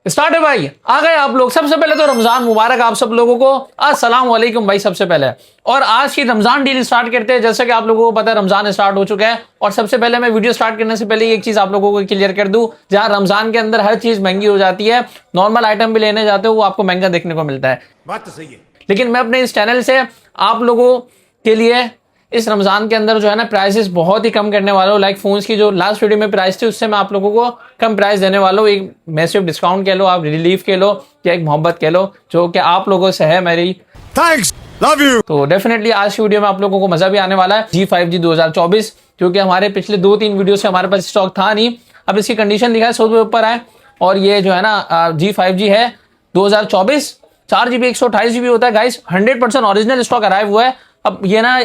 Start है भाई, आ गए आप लोग। सबसे पहले तो रमजान मुबारक आप सब लोगों को। अस्सलाम वालेकुम भाई सबसे पहले। और आज की रमजान डील स्टार्ट करते हैं। जैसे कि आप लोगों को पता है रमजान स्टार्ट हो चुका है, और सबसे पहले मैं वीडियो स्टार्ट करने से पहले एक चीज आप लोगों को क्लियर कर दूं, जहां रमजान के अंदर हर चीज महंगी हो जाती है, नॉर्मल आइटम भी लेने जाते हो वो आपको महंगा देखने को मिलता है। बात तो सही है, लेकिन मैं अपने इस चैनल से आप लोगों के लिए इस रमजान के अंदर जो है ना प्राइसेस बहुत ही कम करने वाला हूँ। लाइक फोन्स की जो लास्ट वीडियो में प्राइस थी उससे मैं आप लोगों को कम प्राइस देने वाला हूँ। एक मैसिव डिस्काउंट कह लो, आप रिलीफ कह लो, या एक मोहब्बत कह लो, जो कि आप लोगों से है मेरी। Thanks, love you. तो डेफिनेटली आज की वीडियो में आप लोगों को मजा भी आने वाला है। G5G 2024, क्योंकि हमारे पिछले 2-3 वीडियो से हमारे पास स्टॉक था नहीं। अब इसकी कंडीशन दिखा है 100 रुपये ऊपर है, और ये जो है ना G5G है 2024, 4GB 128GB होता है गाइस। 100% ओरिजिनल स्टॉक अराइव हुआ है। अब ये ना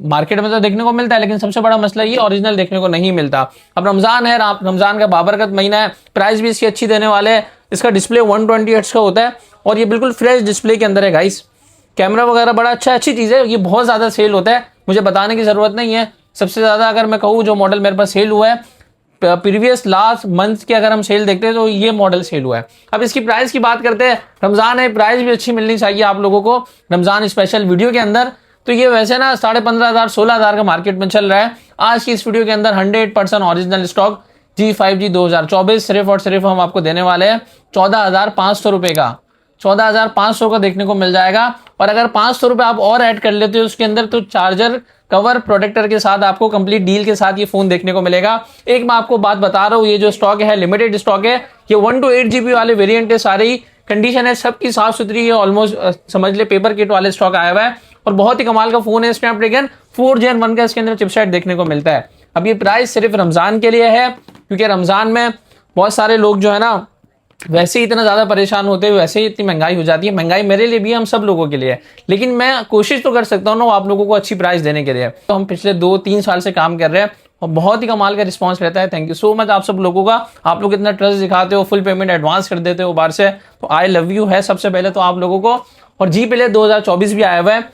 मार्केट में तो देखने को मिलता है, लेकिन सबसे बड़ा मसला ये ओरिजिनल देखने को नहीं मिलता। अब रमजान है, रमजान का बाबरकत महीना है, प्राइस भी इसकी अच्छी देने वाले हैं। इसका डिस्प्ले 120 हर्ट्ज का होता है, और ये बिल्कुल फ्रेश डिस्प्ले के अंदर है गाइस। कैमरा वगैरह बड़ा अच्छा, अच्छी चीज़ है। ये बहुत ज़्यादा सेल होता है, मुझे बताने की ज़रूरत नहीं है। सबसे ज़्यादा अगर मैं कहूँ जो मॉडल मेरे पास सेल हुआ है प्रीवियस लास्ट मंथ के, अगर हम सेल देखते हैं तो ये मॉडल सेल हुआ है। अब इसकी प्राइस की बात करते हैं। रमजान है, प्राइस भी अच्छी मिलनी चाहिए आप लोगों को रमजान स्पेशल वीडियो के अंदर। तो ये वैसे ना 15,500 16,000 का मार्केट में चल रहा है। आज की इस वीडियो के अंदर 100% ओरिजिनल स्टॉक G5G 2024 सिर्फ और सिर्फ हम आपको देने वाले हैं 14,500 रुपए का। 14,500 का देखने को मिल जाएगा। और अगर 500 रुपए आप और ऐड कर लेते हो उसके अंदर, तो चार्जर कवर प्रोटेक्टर के साथ आपको कंप्लीट डील के साथ ये फोन देखने को मिलेगा। एक मैं आपको बात बता रहा हूँ, ये जो स्टॉक है लिमिटेड स्टॉक है। ये 1 to 8GB वाले वेरिएंट है, सारे ही कंडीशन है सबकी साफ सुथरी है। ऑलमोस्ट समझ ले पेपर किट वाले स्टॉक आया हुआ है, और बहुत ही कमाल का फोन है। स्नैपड्रैगन 4 Gen 1 का इसके अंदर चिपसेट देखने को मिलता है। अब ये प्राइस सिर्फ रमजान के लिए है, क्योंकि रमजान में बहुत सारे लोग जो है ना वैसे ही इतना ज्यादा परेशान होते हैं, वैसे ही इतनी महंगाई हो जाती है। महंगाई मेरे लिए भी, हम सब लोगों के लिए, लेकिन मैं कोशिश तो कर सकता हूँ ना आप लोगों को अच्छी प्राइस देने के लिए। तो हम पिछले 2-3 साल से काम कर रहे हैं, और बहुत ही कमाल का रिस्पांस रहता है। थैंक यू सो मच आप सब लोगों का। आप लोग इतना ट्रस्ट दिखाते हो, फुल पेमेंट एडवांस कर देते हो बाहर से, तो आई लव यू है सबसे पहले तो आप लोगों को। और G Play 2024 भी आया हुआ है,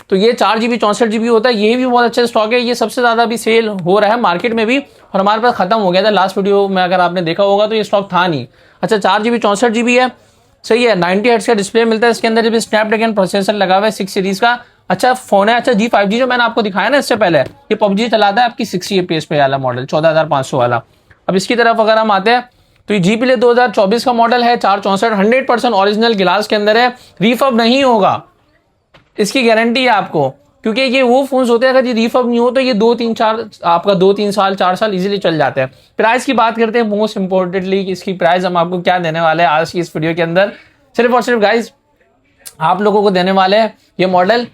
तो ये 4GB 64GB होता है। ये भी बहुत अच्छा स्टॉक है, ये सबसे ज्यादा भी सेल हो रहा है मार्केट में भी, और हमारे पास खत्म हो गया था लास्ट वीडियो में, अगर आपने देखा होगा तो ये स्टॉक था नहीं। अच्छा 4GB 64GB है, सही है। 90 हर्ट्ज का डिस्प्ले मिलता है इसके अंदर, भी स्नैपड्रैगन प्रोसेसर लगा हुआ है 6 सीरीज का। अच्छा फोन है। अच्छा G5G जो मैंने आपको दिखाया ना इससे पहले, ये PUBG चलाता है आपकी 60 FPS पे वाला मॉडल, 14,500 वाला। अब इसकी तरफ अगर हम आते हैं तो ये G Play 2024 का मॉडल है, 464, 100% ओरिजिनल गिलास के अंदर है, रिफर्ब नहीं होगा, इसकी गारंटी है आपको। क्योंकि ये वो फोन्स होते हैं अगर ये रिफर्ब नहीं हो तो ये 2-3 साल 4 साल इजीली चल जाते हैं। प्राइस की बात करते हैं, मोस्ट इंपॉर्टेंटली इसकी प्राइस हम आपको क्या देने वाले हैं आज की इस वीडियो के अंदर। सिर्फ और सिर्फ गाइज आप लोगों को देने वाले हैं ये मॉडल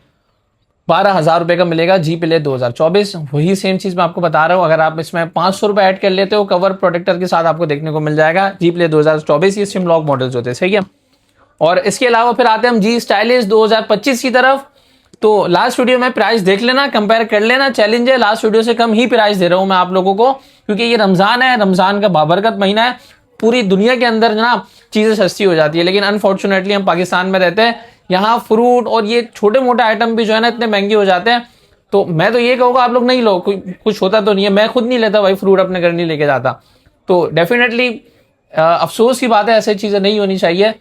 12,000 रुपए का मिलेगा। G Play 2024, वही सेम चीज मैं आपको बता रहा हूँ। अगर आप इसमें 500 रुपए ऐड कर लेते हो कवर प्रोटेक्टर के साथ, आपको देखने को मिल जाएगा G Play 2024। ये सिम लॉक मॉडल्स होते हैं, सही है। और इसके अलावा फिर आते हैं हम G Stylish 2025 की तरफ। तो लास्ट वीडियो में प्राइस देख लेना, कंपेयर कर लेना, चैलेंज है। लास्ट वीडियो से कम ही प्राइस दे रहा हूं मैं आप लोगों को, क्योंकि ये रमजान है, रमजान का बाबरकत महीना है। पूरी दुनिया के अंदर ना चीजें सस्ती हो जाती है, लेकिन अनफॉर्चुनेटली हम पाकिस्तान में रहते हैं, यहाँ फ्रूट और ये छोटे मोटे आइटम भी जो है ना इतने महंगे हो जाते हैं। तो मैं तो ये कहूँगा आप लोग नहीं लो, कुछ होता तो नहीं है। मैं खुद नहीं लेता भाई फ्रूट, अपने घर नहीं लेके जाता। तो डेफिनेटली अफसोस की बात है, ऐसी चीजें नहीं होनी चाहिए।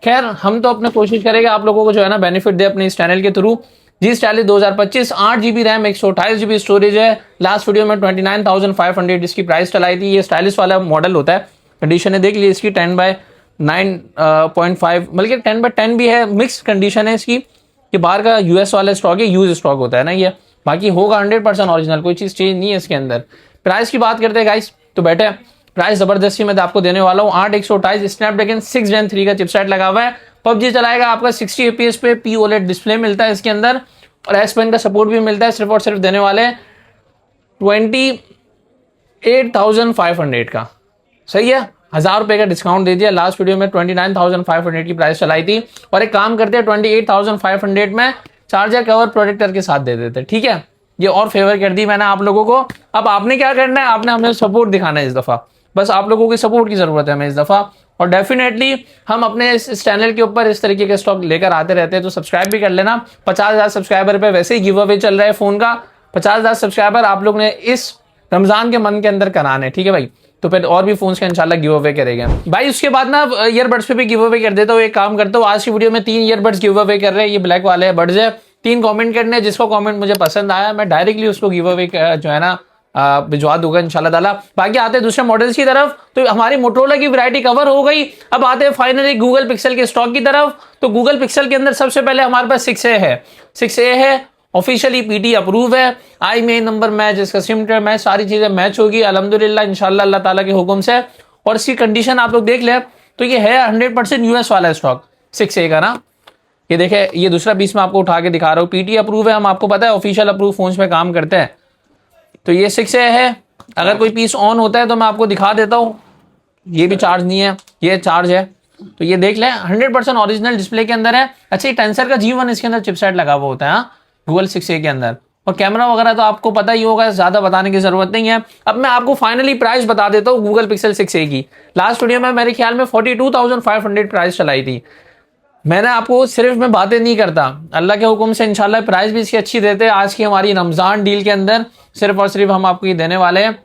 खैर हम तो अपने कोशिश करेंगे आप लोगों को जो है ना बेनिफिट दे अपने इस चैनल के through. G Stylish 2025, 8GB RAM, 128GB storage है। लास्ट वीडियो में 29,500 इसकी प्राइस चलाई थी। ये स्टाइलिश वाला मॉडल होता है। कंडीशन है देख लीजिए इसकी 10/9.5, बल्कि 10/10 भी है, मिक्स कंडीशन है इसकी। ये बाहर का US वाला स्टॉक है, यूज स्टॉक होता है ना ये, बाकी होगा 100% ओरिजिनल, कोई चीज चेंज नहीं है इसके अंदर। प्राइस की बात करते हैं गाइस, तो बैठे प्राइस जबरदस्ती में आपको देने वाला हूँ। 8/128 स्नैपड्रैगन 6 Gen 3 का चिपसेट लगा हुआ है। PUBG चलाएगा आपका 60 FPS पे, POLED डिस्प्ले मिलता है इसके अंदर, और S Pen का सपोर्ट भी मिलता है। सिर्फ और सिर्फ देने वाले 28,500 का, सही है। 1,000 रुपए का डिस्काउंट दे दिया। लास्ट वीडियो में 29,500 की प्राइस चलाई थी, और एक काम करते हैं 28,500 में चार्जर कवर प्रोटेक्टर के साथ दे देते, ठीक है। ये और फेवर कर दी मैंने आप लोगों को। अब आपने क्या करना है, आपने हमें सपोर्ट दिखाना है इस दफा, बस आप लोगों की सपोर्ट की जरूरत है हमें इस दफा। और डेफिनेटली हम अपने इस चैनल के ऊपर इस तरीके के स्टॉक लेकर आते रहते हैं, तो सब्सक्राइब भी कर लेना। 50,000 सब्सक्राइबर पे वैसे ही गिव अवे चल रहा है फोन का। 50,000 सब्सक्राइबर आप लोग ने इस रमजान के मंथ के अंदर कराने, ठीक है भाई। तो फिर और भी फोन्स का इंशाल्लाह गिव अवे करेंगे भाई। उसके बाद ना ईयरबड्स पे भी गिव अवे कर देता हूँ। एक काम करता हूँ, आज की वीडियो में 3 ईयरबड्स गिव अवे कर रहे हैं। ये ब्लैक वाले बड्स है, 3 कमेंट करने, जिसको कमेंट मुझे पसंद आया मैं डायरेक्टली उसको गिव अवे जो है ना भिजवा दूंगा इंशाल्लाह ताला। बाकी आते हैं दूसरे मॉडल्स की तरफ। तो हमारी मोटरोला की वैरायटी कवर हो गई। अब आते हैं फाइनली गूगल पिक्सल के स्टॉक की तरफ। तो गूगल पिक्सल के अंदर सबसे पहले हमारे पास 6A है। 6A है, ऑफिशियली पीटी अप्रूव है, IMEI नंबर मैच, इसका सिम मैच, सारी चीजें मैच होगी अल्हम्दुलिल्लाह इंशाल्लाह अल्लाह ताला के हुक्म से। और इसकी कंडीशन आप लोग देख ले तो ये है 100% यूएस वाला स्टॉक 6A का ना। ये देखे, ये दूसरा पीस मैं आपको उठा के दिखा रहा हूँ। पीटी अप्रूव है, हम आपको पता है ऑफिशियल अप्रूव फोन्स में काम करते हैं। तो ये 6A है। अगर कोई पीस ऑन होता है तो मैं आपको दिखा देता हूँ। ये भी चार्ज नहीं है, ये चार्ज है। तो ये देख लें 100% ओरिजिनल डिस्प्ले के अंदर है। अच्छा, ये टेंसर का G1 इसके अंदर चिपसेट लगा हुआ होता है गूगल 6A के अंदर। और कैमरा वगैरह तो आपको पता ही होगा, ज्यादा बताने की जरूरत नहीं है। अब मैं आपको फाइनली प्राइस बता देता हूँ गूगल पिक्सल 6A की। लास्ट वीडियो में मेरे ख्याल में 42,500 प्राइस चलाई थी मैंने। आपको सिर्फ मैं बातें नहीं करता, अल्लाह के हुक्म से इंशाल्लाह प्राइस भी इसकी अच्छी देते हैं। आज की हमारी रमजान डील के अंदर सिर्फ और सिर्फ हम आपको ये देने वाले हैं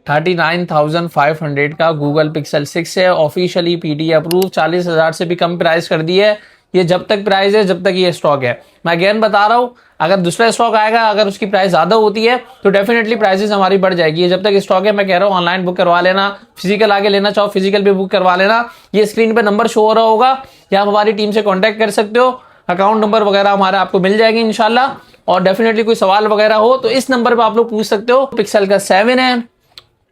39,500 का Google pixel 6A officially PT approve. 40,000 से भी कम प्राइस कर दी है। ये जब तक प्राइस है, जब तक ये स्टॉक है। मैं अगेन बता रहा हूँ, अगर दूसरा स्टॉक आएगा, अगर उसकी प्राइस ज्यादा होती है तो डेफिनेटली प्राइसेस हमारी बढ़ जाएगी। ये जब तक स्टॉक है, मैं कह रहा हूँ ऑनलाइन बुक करवा लेना, फिजिकल आगे लेना चाहो फिजिकल भी बुक करवा लेना। ये स्क्रीन पे नंबर शो हो रहा होगा, या आप हमारी टीम से कॉन्टैक्ट कर सकते हो। अकाउंट नंबर वगैरह हमारा आपको मिल जाएगी इंशाल्लाह। और डेफिनेटली कोई सवाल वगैरह हो तो इस नंबर पर आप लोग पूछ सकते हो। पिक्सल का 7 है,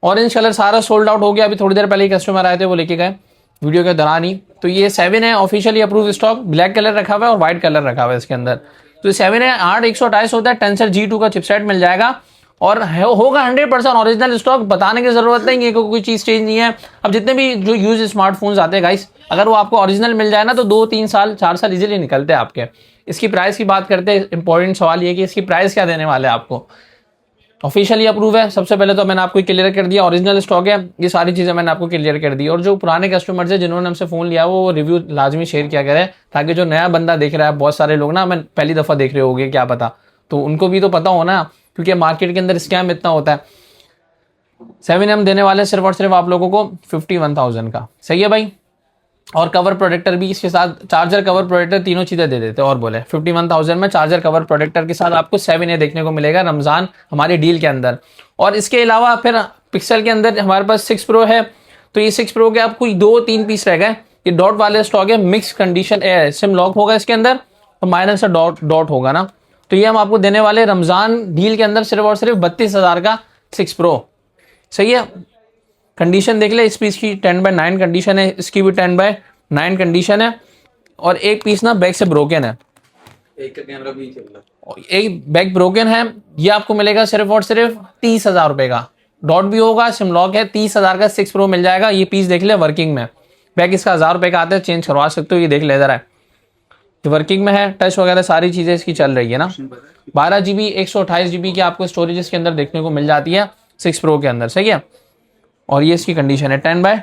ऑरेंज कलर सारा सोल्ड आउट हो गया। अभी थोड़ी देर पहले कस्टमर आए थे, वो लेके गए वीडियो के दौरान ही। तो ये 7 है, officially approve stock. Black colour रखा हुआ है और व्हाइट कलर रखा हुआ है इसके अंदर। तो 7 है, 8/128 होता है। टेंसर G2 का चिपसेट मिल जाएगा और होगा 100% ओरिजिनल स्टॉक। बताने की जरूरत नहीं है, कोई चीज चेंज नहीं है। अब जितने भी जो यूज स्मार्टफोन्स आते हैं गाइस, अगर वो आपको ओरिजिनल मिल जाए ना तो 2-3 साल 4 साल इजीली निकलते हैं आपके। इसकी प्राइस की बात करते हैं, इंपॉर्टेंट सवाल ये कि इसकी प्राइस क्या देने वाले हैं आपको। ऑफिशियली अप्रूव है, सबसे पहले तो मैंने आपको क्लियर कर दिया, ओरिजिनल स्टॉक है, ये सारी चीजें मैंने आपको क्लियर कर दी। और जो पुराने कस्टमर्स है जिन्होंने हमसे फोन लिया, वो रिव्यू लाजमी शेयर किया करें, ताकि जो नया बंदा देख रहा है, बहुत सारे लोग ना मैं पहली दफा देख रहे होंगे, क्या पता, तो उनको भी तो पता हो ना, क्योंकि मार्केट के अंदर स्कैम इतना होता है। 7 हम देने वाले सिर्फ और सिर्फ आप लोगों को 51,000 का। सही है भाई। और कवर प्रोटेक्टर भी इसके साथ, चार्जर कवर प्रोटेक्टर तीनों चीजें दे देते हैं। और बोले 51,000 में चार्जर कवर प्रोटेक्टर के साथ आपको 7A देखने को मिलेगा रमजान हमारी डील के अंदर। और इसके अलावा फिर पिक्सल के अंदर हमारे पास 6 Pro है। तो ये 6 Pro के आपको 2-3 पीस रह गए। ये डॉट वाले स्टॉक है, मिक्स कंडीशन है, सिम लॉक होगा इसके अंदर और माइनस से डॉट होगा ना। तो ये हम आपको देने वाले रमजान डील के अंदर सिर्फ और सिर्फ 32,000 का 6 Pro। सही है। कंडीशन देख ले, इस पीस की 10/9 कंडीशन है, इसकी भी 10/9 कंडीशन है। और एक पीस ना बैक से ब्रोकन है, एक का कैमरा भी चल रहा है, एक बैक ब्रोकन है। ये आपको मिलेगा सिर्फ और सिर्फ 30,000 रुपए का। डॉट भी होगा, सिम लॉक है, 30,000 का 6 Pro मिल जाएगा। ये पीस देख ले वर्किंग में। बैक इसका 1,000 रुपए का आता है, चेंज करवा सकते हो। ये देख ले इधर है, ये वर्किंग में है, टच वगैरह सारी चीजें इसकी चल रही है ना। 12 GB 128 GB की आपको स्टोरेज इसके अंदर देखने को मिल जाती है 6 Pro के अंदर। सही है। और ये इसकी कंडीशन है 10/,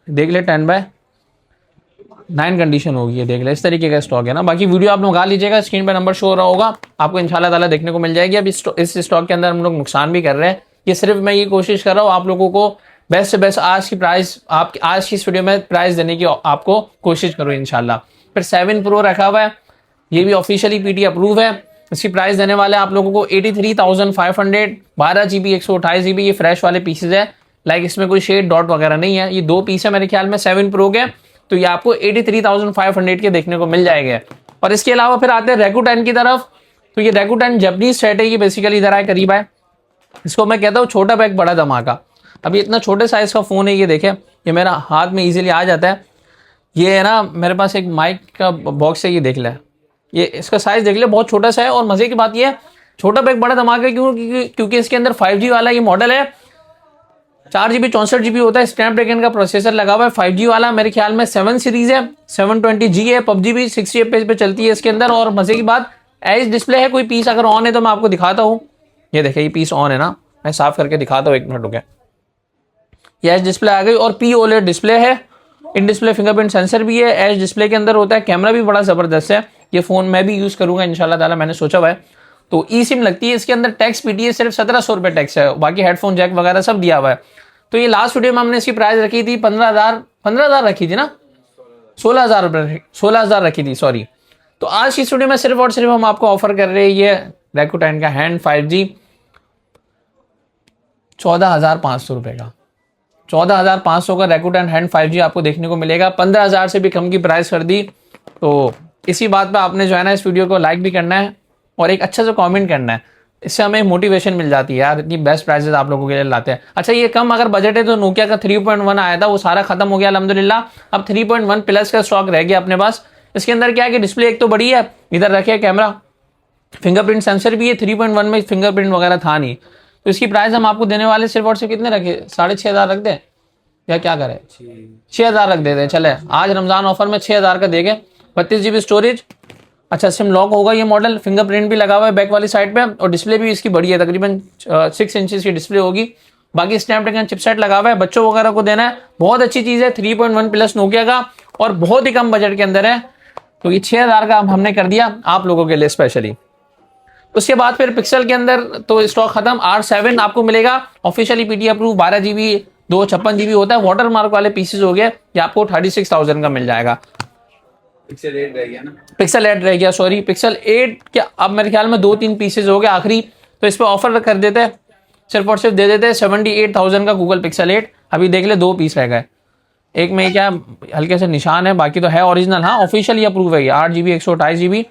देख ले 10/9 कंडीशन होगी। ये देख ले, इस तरीके का स्टॉक है ना। बाकी वीडियो आप मंगा लीजिएगा, स्क्रीन पे नंबर शो हो रहा होगा, आपको इंशाल्लाह ताला देखने को मिल जाएगी। अब इस स्टॉक के अंदर हम लोग नुकसान भी कर रहे हैं। ये सिर्फ मैं ये कोशिश कर रहा हूँ आप लोगों को बेस्ट से बेस्ट आज की प्राइस, आप आज की इस वीडियो में प्राइस देने की आपको कोशिश करो इंशाल्लाह। फिर 7 Pro रखा हुआ है, ये भी ऑफिशियली पीटी अप्रूव है। इसकी प्राइस देने वाले आप लोगों को 83,500। 12 GB 128 GB ये फ्रेश वाले पीसेज है, लाइक इसमें कोई शेड डॉट वगैरह नहीं है। ये 2 पीस है मेरे ख्याल में 7 Pro के। तो ये आपको 83,500 के देखने को मिल जाएंगे। और इसके अलावा फिर आते हैं Rakuten की तरफ। तो ये Rakuten जापानीज सेट है, ये बेसिकली इधर आए करीब है। इसको मैं कहता हूँ छोटा बैग बड़ा धमाका। अभी इतना छोटे साइज का फोन है, ये देखे, ये मेरा हाथ में इजीली आ जाता है। ये है ना, मेरे पास एक माइक का बॉक्स है, ये देख ले, ये इसका साइज देख ले, बहुत छोटा सा है। और मजे की बात ये है, छोटा बैग बड़ा धमाका क्योंकि इसके अंदर 5G वाला ये मॉडल है। 4 GB 64 GB होता है, स्नैपड्रैगन का प्रोसेसर लगा हुआ है। 5G वाला मेरे ख्याल में 7 सीरीज है, 720G है। PUBG भी 60 FPS पे चलती है इसके अंदर। और मजे की बात, एज डिस्प्ले है। कोई पीस अगर ऑन है तो मैं आपको दिखाता हूँ। ये देखिए, ये पीस ऑन है ना, मैं साफ करके दिखाता हूँ, 1 मिनट रुके। ये एज डिस्प्ले आ गई और POLED डिस्प्ले है। इन डिस्प्ले फिंगरप्रिंट सेंसर भी है, एज डिस्प्ले के अंदर होता है। कैमरा भी बड़ा जबरदस्त है। ये फोन मैं भी यूज करूंगा इंशाल्लाह ताला, मैंने सोचा हुआ है। तो ई सिम लगती है इसके अंदर। टैक्स पीटीए सिर्फ 1,700 रुपए टैक्स है, बाकी हेडफोन जैक वगैरह सब दिया हुआ है। तो ये लास्ट वीडियो में हमने इसकी प्राइस रखी थी 15,000 रखी थी ना, 16,000 रुपये, 16,000 रखी थी सॉरी। तो आज की इस वीडियो में सिर्फ और सिर्फ हम आपको ऑफर कर रहे हैं ये Rakuten का हैंड 5G 14,500 रुपये का, 14,500 का Rakuten हैंड 5G आपको देखने को मिलेगा। 15,000 से भी कम की प्राइस कर दी। तो इसी बात पे आपने जो है ना इस वीडियो को लाइक भी करना है और एक अच्छा सा कमेंट करना है, इससे हमें मोटिवेशन मिल जाती है यार, इतनी बेस्ट प्राइसेस आप लोगों के लिए लाते हैं। अच्छा ये कम अगर बजट है तो नोकिया का 3.1 आया था, वो सारा खत्म हो गया अल्हम्दुलिल्लाह। अब 3.1 प्लस का स्टॉक रह गया अपने पास। इसके अंदर क्या है कि डिस्प्ले एक तो बड़ी है, इधर रखे कैमरा, फिंगरप्रिंट सेंसर भी है। 3.1 में फिंगरप्रिंट वगैरह था नहीं, तो इसकी प्राइस हम आपको देने वाले सिर्फ और सिर्फ कितने रखे, 6,500 रख दे या क्या करें, 6,000 रख देते हैं। चले आज रमजान ऑफर में 6,000 का देंगे। 32 GB स्टोरेज, अच्छा सिम लॉक होगा ये मॉडल, फिंगरप्रिंट भी लगा हुआ है बैक वाली साइड पे और डिस्प्ले भी इसकी बड़ी है, तकरीबन 6 इंचेस की डिस्प्ले होगी। बाकी स्नैपड्रैगन चिपसेट लगा हुआ है, बच्चों वगैरह को देना है, बहुत अच्छी चीज़ है। 3.1 प्लस नोकिया का और बहुत ही कम बजट के अंदर है, तो ये 6,000 का हमने कर दिया आप लोगों के लिए स्पेशली। उसके बाद फिर पिक्सल के अंदर तो स्टॉक खत्म। R7 आपको मिलेगा officially PT approve, 12 GB 256 GB होता है। वाटर मार्क वाले पीसेज हो गए, ये आपको 36,000 का मिल जाएगा। पिक्सल 8 रह गया ना, पिक्सल 8 रह गया सॉरी, पिक्सल 8 क्या अब मेरे ख्याल में 2-3 पीसेज हो गए आखिरी, तो इस पर ऑफर कर देते हैं, सिर्फ और सिर्फ दे देते हैं 78,000 का गूगल पिक्सल 8। अभी देख ले 2 पीस रह गए, एक में क्या हल्के से निशान है, बाकी तो है ओरिजिनल। हाँ ऑफिशियली अप्रूव है ये, 8 GB 128 GB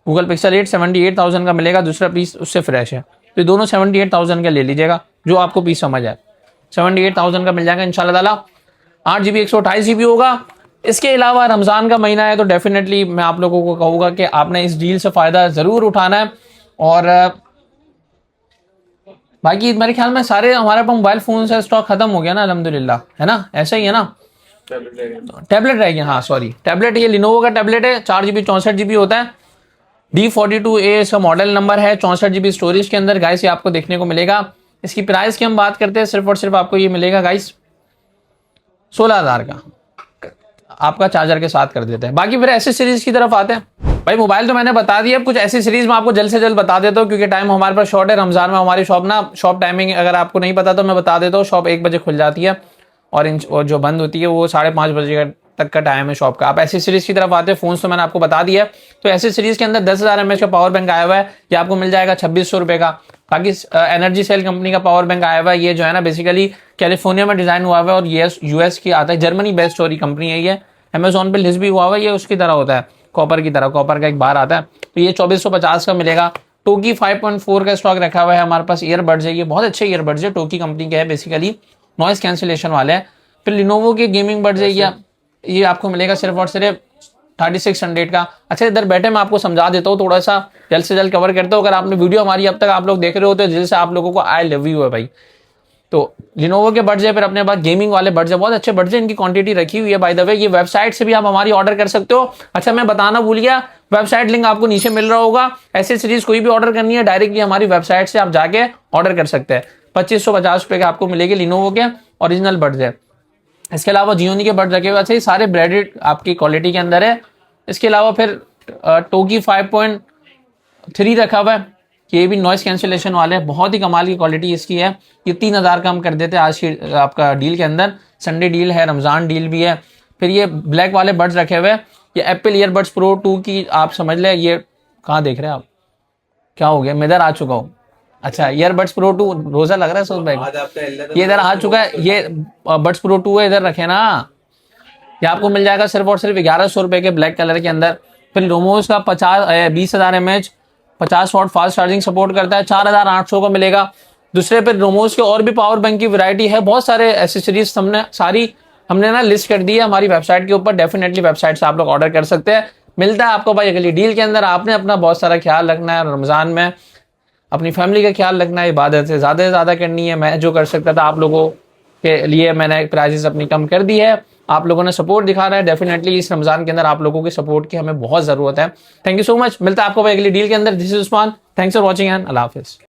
गूगल पिक्सल 8 78,000 का मिलेगा। दूसरा पीस उससे फ्रेश है, तो दोनों 78,000 का ले लीजिएगा, जो आपको पीस समझ आए। 78,000 का मिल जाएगा इंशाल्लाह ताला। 8 GB 128 GB होगा। इसके अलावा रमज़ान का महीना है, तो डेफिनेटली मैं आप लोगों को कहूँगा कि आपने इस डील से फ़ायदा ज़रूर उठाना है। और बाकी मेरे ख्याल में सारे हमारे पास मोबाइल फ़ोन से स्टॉक ख़त्म हो गया ना अल्हम्दुलिल्लाह, है ना, ऐसा ही है ना। टैबलेट रह गया, हाँ सॉरी टैबलेट, ये लिनोवो का टैबलेट है, 4 GB 64 GB होता है। D42A इसका मॉडल नंबर है, 64 GB स्टोरेज के अंदर गाइस ये आपको देखने को मिलेगा। इसकी प्राइस की हम बात करते हैं, सिर्फ और सिर्फ आपको ये मिलेगा गाइस 16,000 का, आपका चार्जर के साथ कर देते हैं। बाकी फिर एसेसरीज की तरफ आते हैं। भाई मोबाइल तो मैंने बता दिया, अब कुछ एसेसरीज मैं आपको जल्द से जल्द बता देता हूँ, क्योंकि टाइम हमारे पास शॉर्ट है। रमजान में हमारी शॉप टाइमिंग अगर आपको नहीं पता तो मैं बता देता हूँ, शॉप 1 बजे खुल जाती है और जो बंद होती है वो 5:30 बजे तक का टाइम है शॉप का। आप एसेसरीज की तरफ आते हैं, फोन तो मैंने आपको बता दिया। तो एसेसरीज के अंदर 10,000 mAh का पावर बैंक आया हुआ है, ये आपको मिल जाएगा 2,600 रुपये का। बाकी एनर्जी सेल कंपनी का पावर बैंक आया हुआ है, ये जो है ना बेसिकली कैलिफोर्निया में डिजाइन हुआ हुआ है और ये यूएस की आता है, जर्मनी बेस्ड स्टोरी कंपनी है ये। अमेजोन पे लिस्ट भी हुआ हुआ है, ये उसकी तरह होता है, कॉपर की तरह, कॉपर का एक बार आता है। तो ये 2,450 का मिलेगा। टोकी 5.4 का स्टॉक रखा हुआ है हमारे पास। ईयरबड्स है, ये बहुत अच्छे ईयरबड्स है, टोकी कंपनी के है, बेसिकली नॉइस कैंसिलेशन वाले हैं। फिर लिनोवो के गेमिंग बड्स है, ये आपको मिलेगा सिर्फ और सिर्फ 3600 का। अच्छा इधर बैठे मैं आपको समझा देता हूँ, थोड़ा सा जल्द से जल्द कवर करता हूँ। अगर आपने वीडियो हमारी अब तक आप लोग देख रहे हो तो दिल से आप लोगों को आई लव यू है भाई। तो लिनोवो के बड्स है, फिर अपने पास गेमिंग वाले बड्स है, बहुत अच्छे बड्स है, इनकी क्वांटिटी रखी हुई है बाय द वे। ये वेबसाइट से भी आप हमारी ऑर्डर कर सकते हो। अच्छा मैं बताना भूल गया, वेबसाइट लिंक आपको नीचे मिल रहा होगा। ऐसी सीरीज कोई भी ऑर्डर करनी है डायरेक्टली हमारी वेबसाइट से आप जाके ऑर्डर कर सकते हैं। 2,550 रुपये के आपको मिलेगी लिनोवो के ओरिजिनल बड्स है। इसके अलावा जियोनी के बड्स रखे हुए अच्छे, सारे ब्रांडेड आपकी क्वालिटी के अंदर है। इसके अलावा फिर टोकी 5.3 रखा हुआ है, ये भी नॉइस कैंसिलेशन वाले है, बहुत ही कमाल की क्वालिटी इसकी है। ये 3,000 का हम कर देते हैं आज की आपका डील के अंदर, संडे डील है, रमजान डील भी है। फिर ये ब्लैक वाले बड्स रखे हुए हैं, ये एप्पल ईयरबड्स प्रो 2 की आप समझ ले। ये कहाँ देख रहे हैं आप, क्या हो गया, मैं इधर आ चुका हूँ। अच्छा ईयरबड्स प्रो 2, रोजा लग रहा है सोच भाई, ये इधर आ चुका है, ये बड्स प्रो 2 है, इधर रखे ना। ये आपको मिल जाएगा सिर्फ और सिर्फ 1,100 रुपये के ब्लैक कलर के अंदर। फिर लोमोस का 20,000 mAh 50 watt fast charging support करता है, 4,800 का मिलेगा। दूसरे पे रोमोस के और भी पावर बैंक की वैरायटी है, बहुत सारे एसेसरीज हमने ना लिस्ट कर दी है हमारी वेबसाइट के ऊपर। डेफिनेटली वेबसाइट से आप लोग ऑर्डर कर सकते हैं। मिलता है आपको भाई अगली डील के अंदर। आपने अपना बहुत सारा ख्याल रखना है, रमजान में अपनी फैमिली का ख्याल रखना है, इबादत से ज़्यादा करनी है। मैं जो कर सकता था आप लोगों के लिए मैंने प्राइसेस अपनी कम कर दी है। आप लोगों ने सपोर्ट दिखा रहा है, डेफिनेटली इस रमजान के अंदर आप लोगों की सपोर्ट की हमें बहुत ज़रूरत है। Thank you so much. मिलता है आपको भाई अगली डील के अंदर। This is Usman, thanks for watching and अल्लाह हाफिज़।